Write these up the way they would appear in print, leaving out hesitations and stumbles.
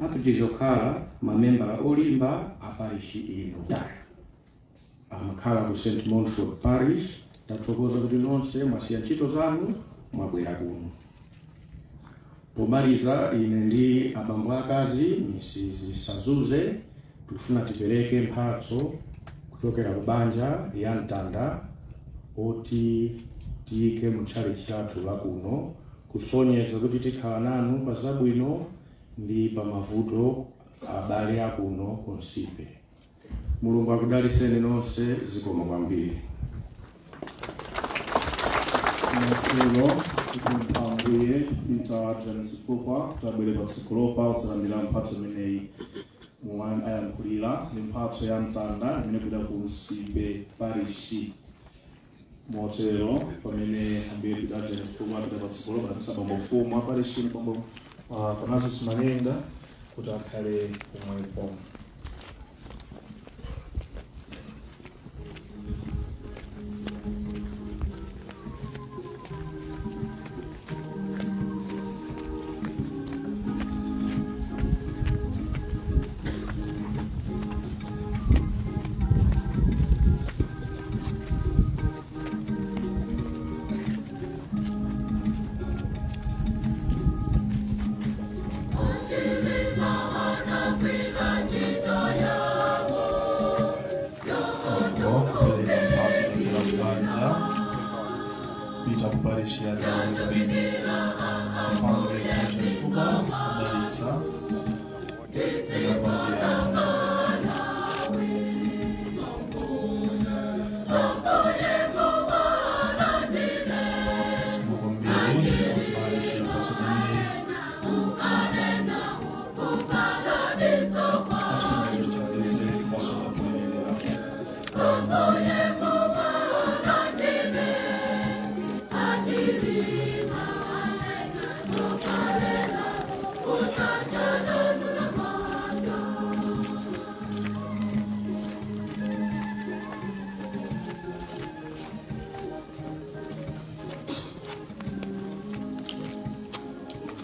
apitizokhala mamembala olimba a parish ino. Amakhala ku St. Montfort Parish. Tathokoza kuti nonse mwasiya ntchito zanu mwabwera kuno. Pomaliza ine ndi abambo akazi Mrs. Sazuze tikufuna tipereke mphatso kuchokera ku banja ya Mtanda oti tiyike mu tchalitchi chathu la kuno kusonyeza kuti tikhala nanu pa zabwino ndi pa mavuto abale akuno konsipe. Mulungu akudaliseni nonse, zikomo kwambiri. Mwasiro tukumpambuye itawatirana chifukwa tabwere patsikulopa utsalandira mphatso imeneyi ayankhulira ndi mphatso ya Mtanda imene kuda ku Nsipe Parish. Motero pamene ambuye tidatera chifukwa tuda patsikulopa tusabambo mfumu wa parish ni bambo Francis Malenga kuti akhale kumwepo. Peter Parish ya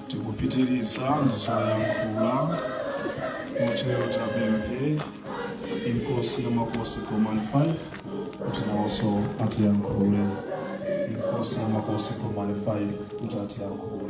tikupitiriza ndizoyankhula motero tapemphe inkosi yamakosi Roman 5 kuti nawonso atiyankhule. Inkosi yamakosi Roman 5 kuti atiyankhule.